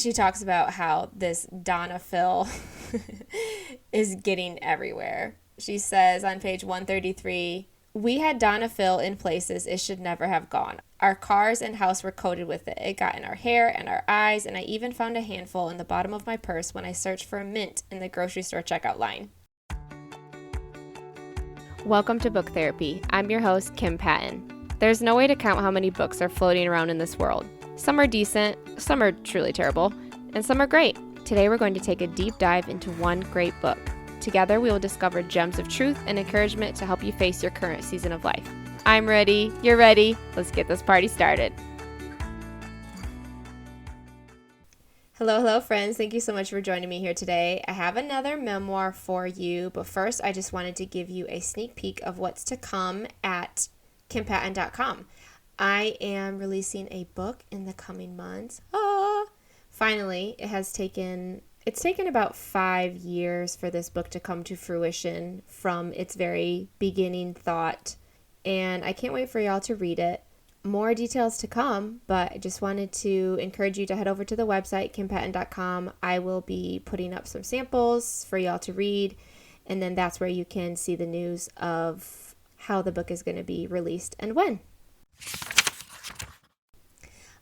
she talks about how this Donna Phil is getting everywhere. She says on page 133, we had Donna Phil in places it should never have gone. Our cars and house were coated with it. It got in our hair and our eyes, and I even found a handful in the bottom of my purse when I searched for a mint in the grocery store checkout line. Welcome to Book Therapy. I'm your host, Kim Patton. There's no way to count how many books are floating around in this world. Some are decent, some are truly terrible, and some are great. Today we're going to take a deep dive into one great book. Together we will discover gems of truth and encouragement to help you face your current season of life. I'm ready, you're ready, let's get this party started. Hello friends, thank you so much for joining me here today. I have another memoir for you, but first I just wanted to give you a sneak peek of what's to come at kimpatton.com. I am releasing a book in the coming months. Finally, it's taken about 5 years for this book to come to fruition from its very beginning thought, and I can't wait for y'all to read it. More details to come, but I just wanted to encourage you to head over to the website, kimpatton.com. I will be putting up some samples for y'all to read, and then that's where you can see the news of how the book is going to be released and when.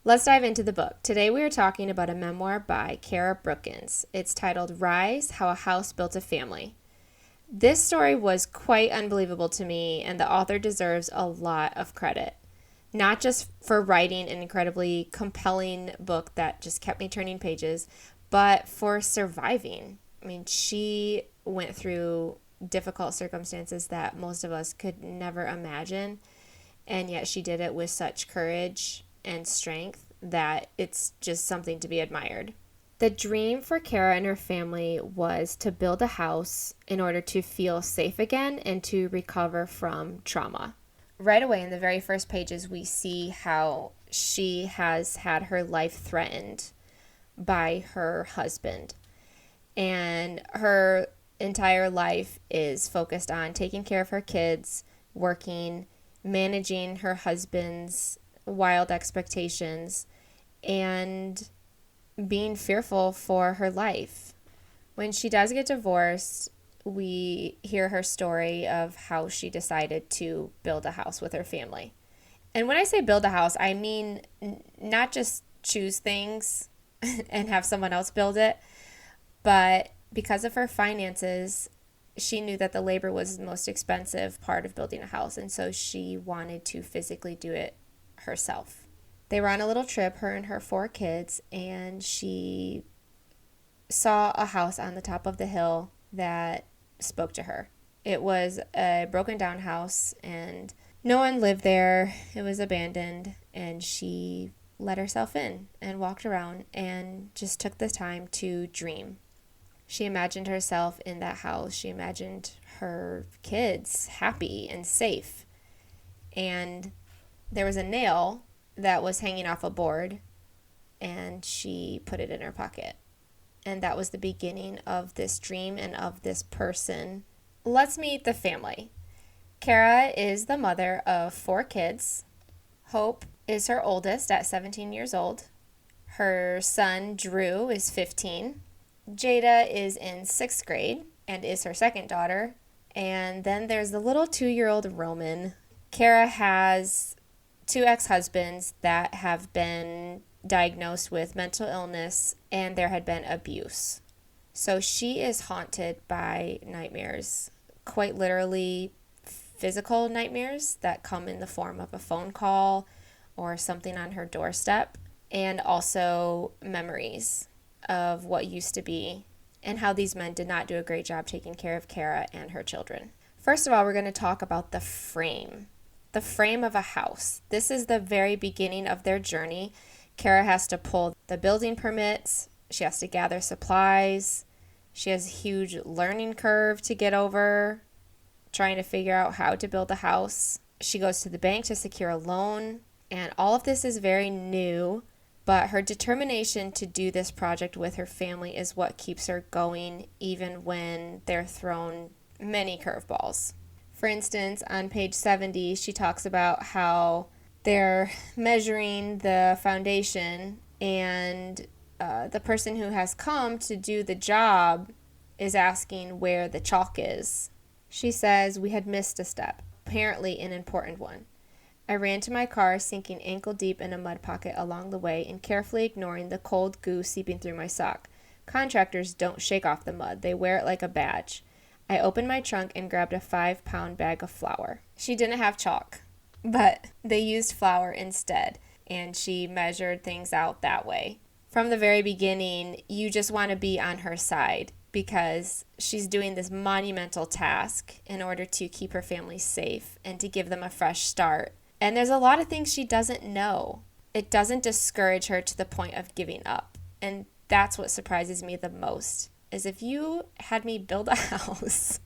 Let's dive into the book. Today we are talking about a memoir by Cara Brookins. It's titled Rise, How a House Built a Family. This story was quite unbelievable to me, and the author deserves a lot of credit. Not just for writing an incredibly compelling book that just kept me turning pages, but for surviving. I mean, she went through difficult circumstances that most of us could never imagine, and yet she did it with such courage and strength that it's just something to be admired. The dream for Cara and her family was to build a house in order to feel safe again and to recover from trauma. Right away in the very first pages, we see how she has had her life threatened by her husband. And her entire life is focused on taking care of her kids, working, managing her husband's wild expectations, and being fearful for her life. When she does get divorced, we hear her story of how she decided to build a house with her family. And when I say build a house, I mean not just choose things and have someone else build it, but because of her finances, she knew that the labor was the most expensive part of building a house, and so she wanted to physically do it herself. They were on a little trip, her and her 4 kids, and she saw a house on the top of the hill that spoke to her. It was a broken down house and no one lived there. It was abandoned, and she let herself in and walked around and just took the time to dream. She imagined herself in that house. She imagined her kids happy and safe. And there was a nail that was hanging off a board, and she put it in her pocket. And that was the beginning of this dream and of this person. Let's meet the family. Cara is the mother of 4 kids. Hope is her oldest at 17 years old. Her son, Drew, is 15. Jada is in 6th grade and is her second daughter. And then there's the little 2-year-old Roman. Cara has 2 ex-husbands that have been diagnosed with mental illness, and there had been abuse. So she is haunted by nightmares, quite literally physical nightmares that come in the form of a phone call or something on her doorstep, and also memories of what used to be and how these men did not do a great job taking care of Cara and her children. First of all, we're going to talk about the frame of a house. This is the very beginning of their journey. Cara has to pull the building permits. She has to gather supplies. She has a huge learning curve to get over, trying to figure out how to build a house. She goes to the bank to secure a loan, and all of this is very new, but her determination to do this project with her family is what keeps her going, even when they're thrown many curveballs. For instance, on page 70, she talks about how they're measuring the foundation, and the person who has come to do the job is asking where the chalk is. She says we had missed a step, apparently an important one. I ran to my car, sinking ankle deep in a mud pocket along the way and carefully ignoring the cold goo seeping through my sock. Contractors don't shake off the mud. They wear it like a badge. I opened my trunk and grabbed a 5-pound bag of flour. She didn't have chalk, but they used flour instead, and she measured things out that way. From the very beginning, you just want to be on her side because she's doing this monumental task in order to keep her family safe and to give them a fresh start. And there's a lot of things she doesn't know. It doesn't discourage her to the point of giving up. And that's what surprises me the most, is if you had me build a house,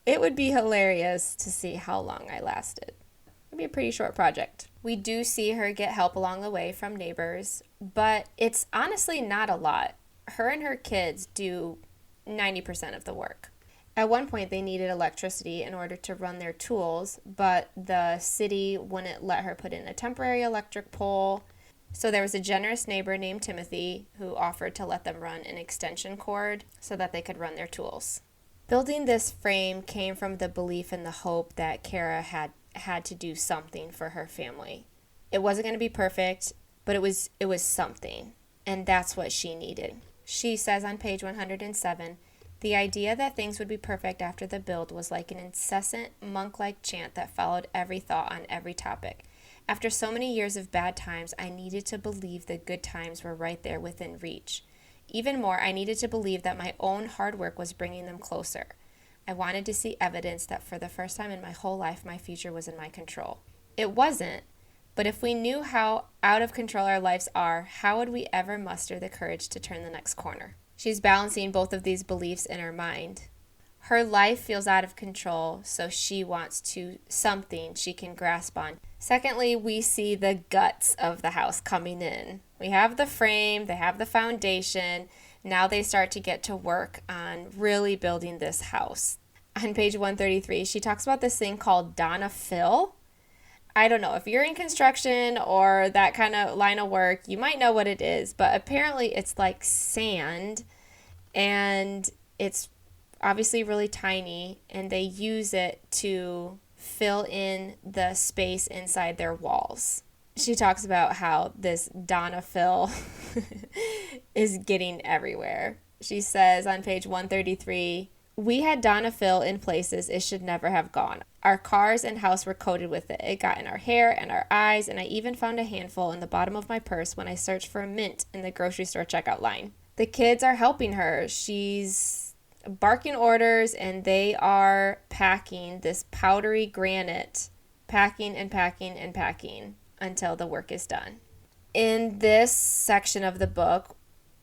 it would be hilarious to see how long I lasted. It would be a pretty short project. We do see her get help along the way from neighbors, but it's honestly not a lot. Her and her kids do 90% of the work. At one point, they needed electricity in order to run their tools, but the city wouldn't let her put in a temporary electric pole. So there was a generous neighbor named Timothy who offered to let them run an extension cord so that they could run their tools. Building this frame came from the belief and the hope that Cara had to do something for her family. It wasn't going to be perfect, but it was something, and that's what she needed. She says on page 107, the idea that things would be perfect after the build was like an incessant monk-like chant that followed every thought on every topic. After so many years of bad times, I needed to believe the good times were right there within reach. Even more, I needed to believe that my own hard work was bringing them closer. I wanted to see evidence that for the first time in my whole life, my future was in my control. It wasn't, but if we knew how out of control our lives are, how would we ever muster the courage to turn the next corner? She's balancing both of these beliefs in her mind. Her life feels out of control, so she wants something she can grasp on. Secondly, we see the guts of the house coming in. We have the frame, they have the foundation. Now they start to get to work on really building this house. On page 133, she talks about this thing called Donna Fill. I don't know, if you're in construction or that kind of line of work, you might know what it is, but apparently it's like sand, and it's obviously really tiny, and they use it to fill in the space inside their walls. She talks about how this Donna Fill is getting everywhere. She says on page 133, we had Donna Fill in places it should never have gone. Our cars and house were coated with it. It got in our hair and our eyes, and I even found a handful in the bottom of my purse when I searched for a mint in the grocery store checkout line. The kids are helping her. She's barking orders, and they are packing this powdery granite, packing and packing and packing until the work is done. In this section of the book,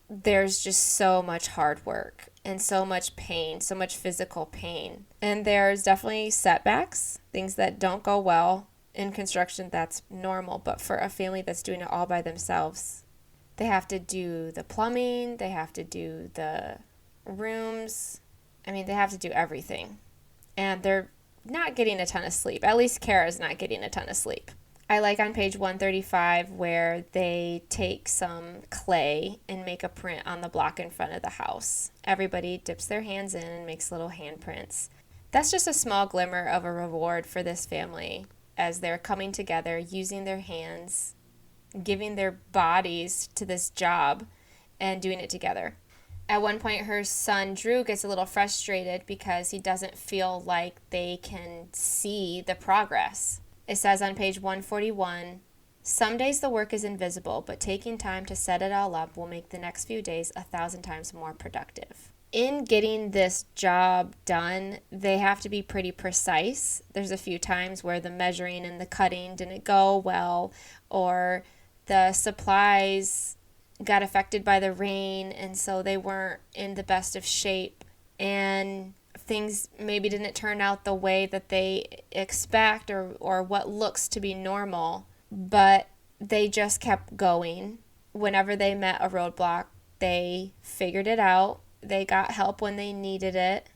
there's just so much hard work and so much pain, so much physical pain. And there's definitely setbacks, things that don't go well. In construction, that's normal, but for a family that's doing it all by themselves, they have to do the plumbing, they have to do the rooms. I mean, they have to do everything. And they're not getting a ton of sleep. At least Cara's not getting a ton of sleep. I like on page 135 where they take some clay and make a print on the block in front of the house. Everybody dips their hands in and makes little handprints. That's just a small glimmer of a reward for this family as they're coming together, using their hands, giving their bodies to this job, and doing it together. At one point, her son Drew gets a little frustrated because he doesn't feel like they can see the progress. It says on page 141, some days the work is invisible, but taking time to set it all up will make the next few days 1,000 times more productive. In getting this job done, they have to be pretty precise. There's a few times where the measuring and the cutting didn't go well, or the supplies got affected by the rain, and so they weren't in the best of shape, and things maybe didn't turn out the way that they expect or what looks to be normal, but they just kept going. Whenever they met a roadblock, they figured it out. They got help when they needed it,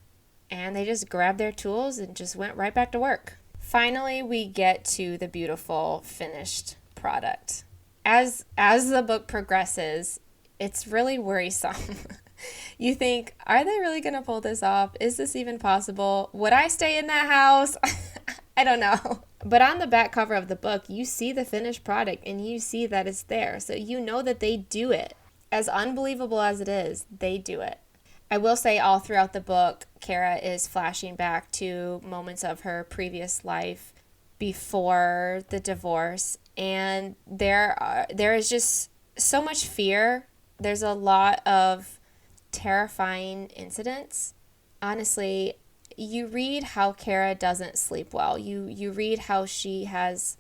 and they just grabbed their tools and just went right back to work. Finally, we get to the beautiful finished product. As the book progresses, it's really worrisome. You think, are they really going to pull this off? Is this even possible? Would I stay in that house? I don't know. But on the back cover of the book, you see the finished product and you see that it's there. So you know that they do it. As unbelievable as it is, they do it. I will say all throughout the book, Cara is flashing back to moments of her previous life before the divorce. And there is just so much fear. There's a lot of terrifying incidents. Honestly, you read how Cara doesn't sleep well. You read how she has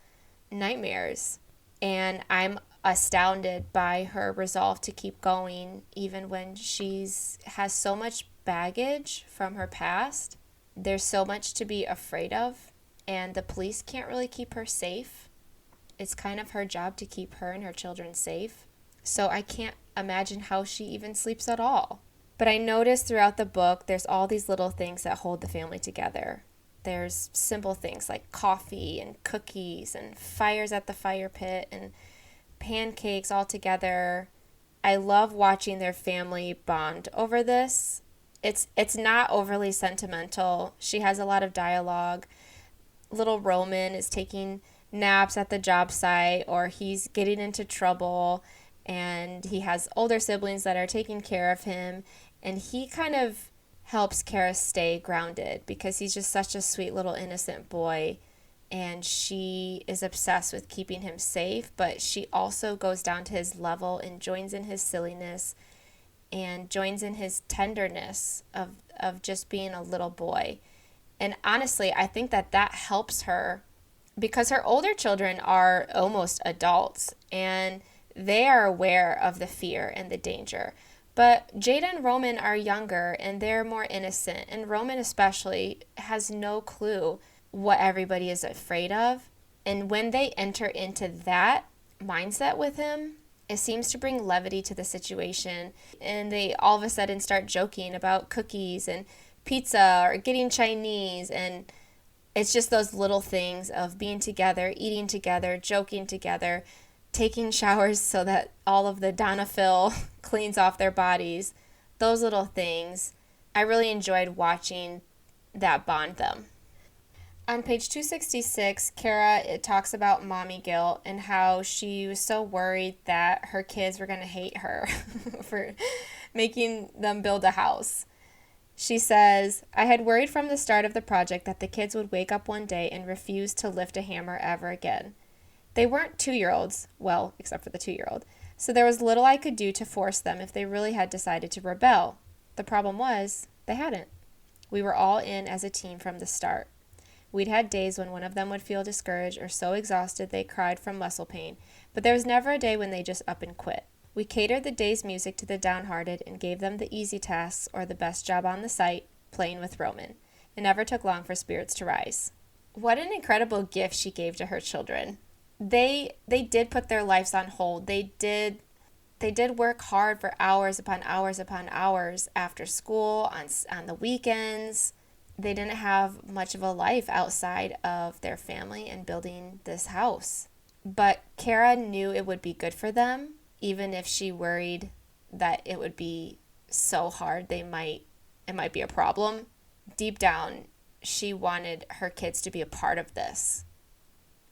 nightmares. And I'm astounded by her resolve to keep going even when has so much baggage from her past. There's so much to be afraid of, and the police can't really keep her safe. It's kind of her job to keep her and her children safe. So I can't imagine how she even sleeps at all. But I noticed throughout the book, there's all these little things that hold the family together. There's simple things like coffee and cookies and fires at the fire pit and pancakes all together. I love watching their family bond over this. It's not overly sentimental. She has a lot of dialogue. Little Roman is taking naps at the job site, or he's getting into trouble, and he has older siblings that are taking care of him, and he kind of helps Cara stay grounded because he's just such a sweet little innocent boy, and she is obsessed with keeping him safe, but she also goes down to his level and joins in his silliness and joins in his tenderness of just being a little boy. And honestly, I think that helps her because her older children are almost adults and they are aware of the fear and the danger. But Jada and Roman are younger and they're more innocent. And Roman especially has no clue what everybody is afraid of. And when they enter into that mindset with him, it seems to bring levity to the situation. And they all of a sudden start joking about cookies and pizza or getting Chinese. And it's just those little things of being together, eating together, joking together, taking showers so that all of the Donafil cleans off their bodies. Those little things. I really enjoyed watching that bond them. On page 266, it talks about mommy guilt and how she was so worried that her kids were going to hate her for making them build a house. She says, I had worried from the start of the project that the kids would wake up one day and refuse to lift a hammer ever again. They weren't 2-year-olds, well, except for the 2-year-old, so there was little I could do to force them if they really had decided to rebel. The problem was, they hadn't. We were all in as a team from the start. We'd had days when one of them would feel discouraged or so exhausted they cried from muscle pain, but there was never a day when they just up and quit. We catered the day's music to the downhearted and gave them the easy tasks or the best job on the site, playing with Roman. It never took long for spirits to rise. What an incredible gift she gave to her children. They did put their lives on hold. They did work hard for hours upon hours upon hours after school, on the weekends. They didn't have much of a life outside of their family and building this house. But Cara knew it would be good for them, even if she worried that it would be so hard it might be a problem. Deep down, she wanted her kids to be a part of this.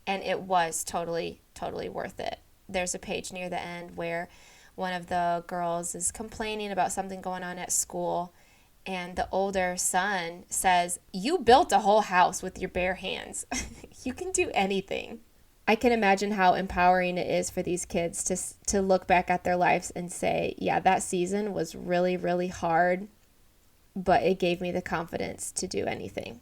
And it was totally, totally worth it. There's a page near the end where one of the girls is complaining about something going on at school, and the older son says, you built a whole house with your bare hands. You can do anything. I can imagine how empowering it is for these kids to look back at their lives and say, yeah, that season was really, really hard, but it gave me the confidence to do anything.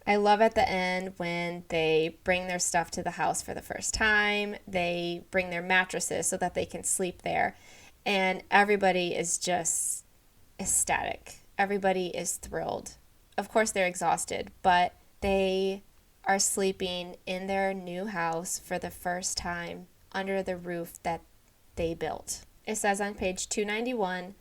I love at the end when they bring their stuff to the house for the first time. They bring their mattresses so that they can sleep there. And everybody is just ecstatic. Everybody is thrilled. Of course, they're exhausted, but they are sleeping in their new house for the first time under the roof that they built. It says on page 291,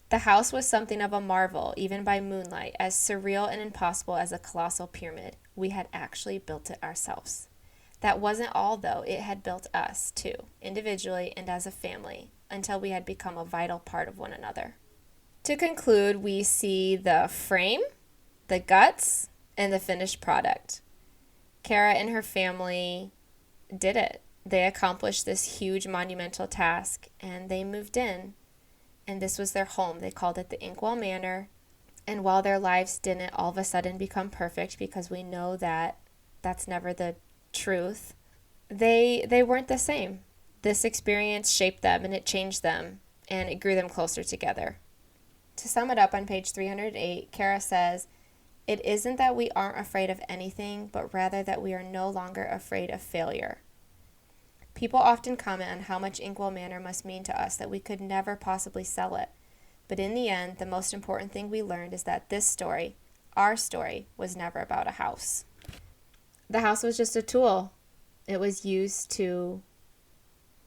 the house was something of a marvel, even by moonlight, as surreal and impossible as a colossal pyramid. We had actually built it ourselves. That wasn't all, though. It had built us, too, individually and as a family. until we had become a vital part of one another. To conclude, we see the frame, the guts, and the finished product. Cara and her family did it. They accomplished this huge monumental task, and they moved in. And this was their home. They called it the Inkwell Manor. And while their lives didn't all of a sudden become perfect, because we know that that's never the truth, they weren't the same. This experience shaped them, and it changed them, and it grew them closer together. To sum it up on page 308, Cara says, "It isn't that we aren't afraid of anything, but rather that we are no longer afraid of failure." People often comment on how much Inkwell Manor must mean to us that we could never possibly sell it. But in the end, the most important thing we learned is that this story, our story, was never about a house. The house was just a tool. It was used to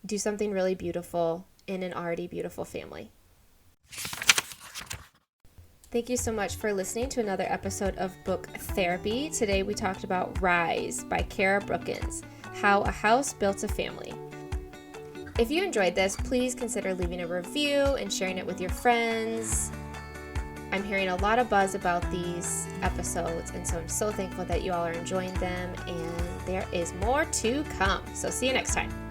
do something really beautiful in an already beautiful family. Thank you so much for listening to another episode of Book Therapy. Today we talked about Rise by Cara Brookins, How a House Built a Family. If you enjoyed this, please consider leaving a review and sharing it with your friends. I'm hearing a lot of buzz about these episodes, and so I'm so thankful that you all are enjoying them, and there is more to come. So see you next time.